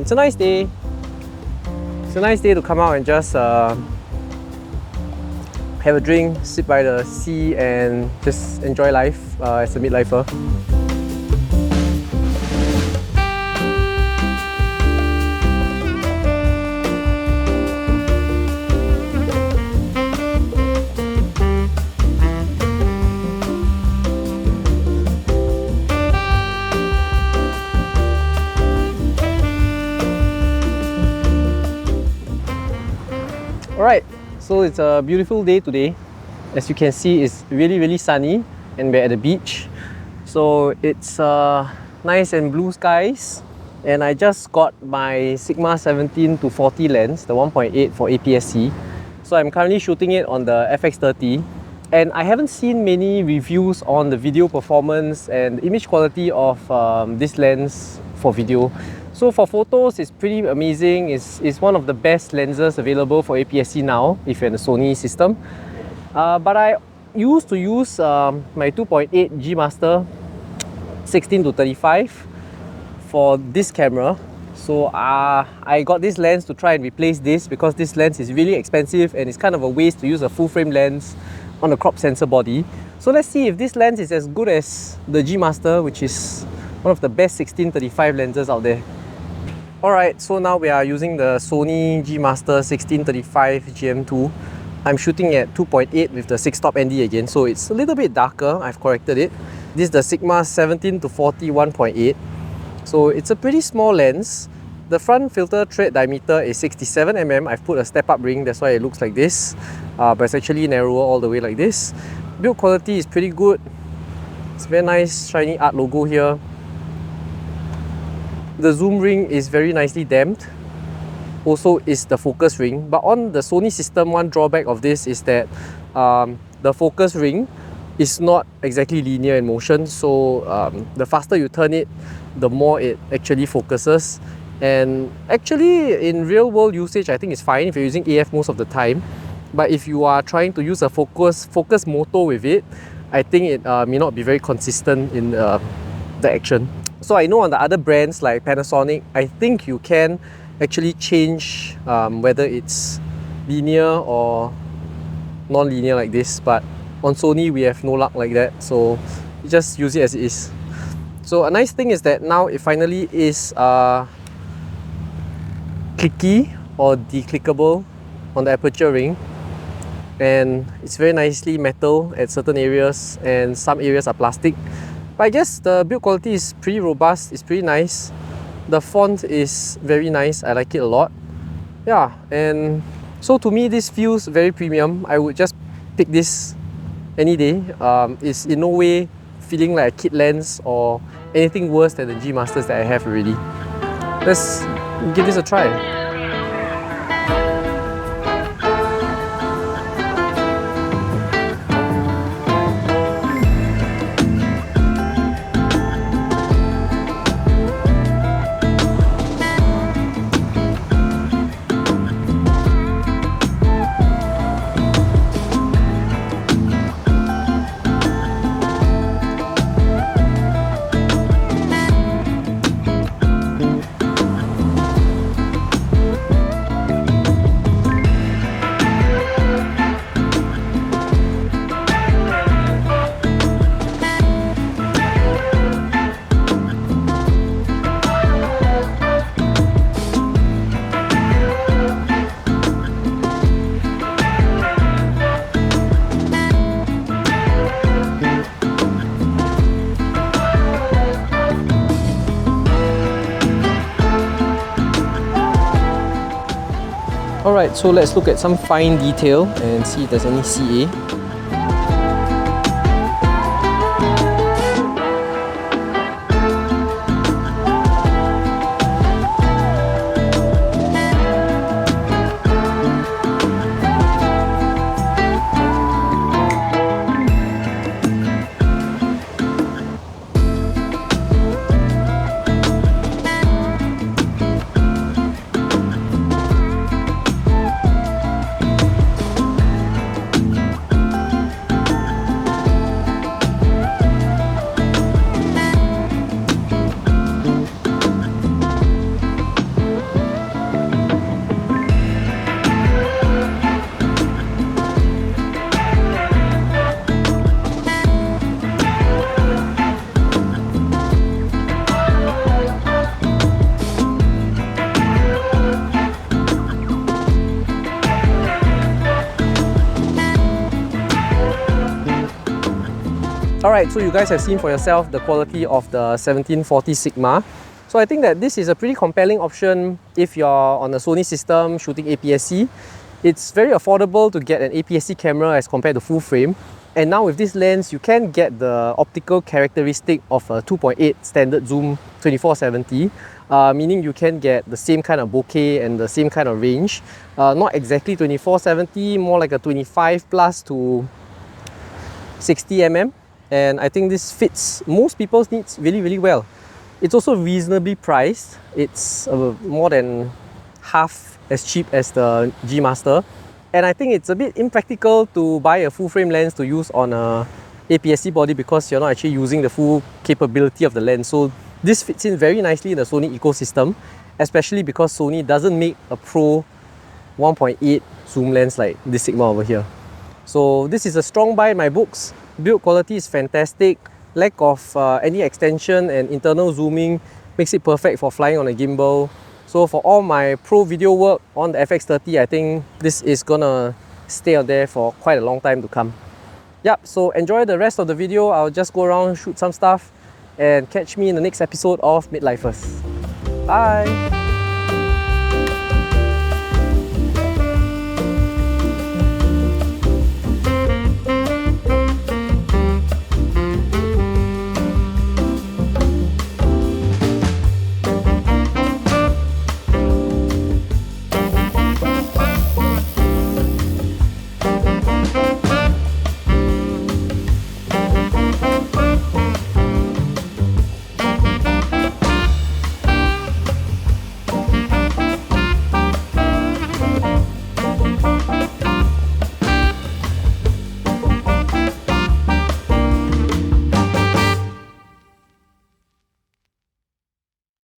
It's a nice day. It's a nice day to come out and just have a drink, sit by the sea and just enjoy life as a midlifer. Alright, so it's a beautiful day today. As you can see, it's really sunny and we're at the beach. So it's nice and blue skies. And I just got my Sigma 17-40 lens, the 1.8 for APS-C. So I'm currently shooting it on the FX30. And I haven't seen many reviews on the video performance and image quality of this lens for video. So for photos, it's pretty amazing. It's one of the best lenses available for APS-C now, if you're in the Sony system. But I used to use my 2.8 G Master 16-35 for this camera. So I got this lens to try and replace this because this lens is really expensive and it's kind of a waste to use a full frame lens on a crop sensor body. So let's see if this lens is as good as the G Master, which is one of the best 16-35 lenses out there. Alright, so now we are using the Sony G Master 16-35 GM2. I'm shooting at 2.8 with the 6-stop ND again, so it's a little bit darker. I've corrected it. This is the Sigma 17-40 1.8. So it's a pretty small lens. The front filter thread diameter is 67mm. I've put a step-up ring, that's why it looks like this. But it's actually narrower all the way like this. Build quality is pretty good. It's very nice, shiny art logo here. The zoom ring is very nicely damped. Also is the focus ring. But on the Sony system, one drawback of this is that the focus ring is not exactly linear in motion. So the faster you turn it, the more it actually focuses. And actually in real world usage, I think it's fine if you're using AF most of the time. But if you are trying to use a focus motor with it, I think it may not be very consistent in the action. So I know on the other brands like Panasonic, I think you can actually change whether it's linear or non-linear like this, but on Sony we have no luck like that, so you just use it as it is. So a nice thing is that now it finally is clicky or declickable on the aperture ring, and it's very nicely metal at certain areas and some areas are plastic. But I guess the build quality is pretty robust, it's pretty nice. The font is very nice, I like it a lot. Yeah, and so to me this feels very premium. I would just pick this any day. It's in no way feeling like a kit lens or anything worse than the G Masters that I have already. Let's give this a try. Alright, so let's look at some fine detail and see if there's any CA. Alright, so you guys have seen for yourself the quality of the 1740 Sigma. So I think that this is a pretty compelling option if you're on a Sony system shooting APS-C. It's very affordable to get an APS-C camera as compared to full frame. And now with this lens, you can get the optical characteristic of a 2.8 standard zoom 2470, meaning you can get the same kind of bokeh and the same kind of range. Not exactly 2470, more like a 25 plus to 60 mm. And I think this fits most people's needs really, really well. It's also reasonably priced. It's more than half as cheap as the G Master. And I think it's a bit impractical to buy a full frame lens to use on a APS-C body because you're not actually using the full capability of the lens. So this fits in very nicely in the Sony ecosystem, especially because Sony doesn't make a Pro 1.8 zoom lens like this Sigma over here. So this is a strong buy in my books. Build quality is fantastic. Lack of any extension and internal zooming makes it perfect for flying on a gimbal. So for all my pro video work on the FX30, I think this is gonna stay out there for quite a long time to come. Yep, so enjoy the rest of the video. I'll just go around, shoot some stuff, and catch me in the next episode of Midlifers. Bye!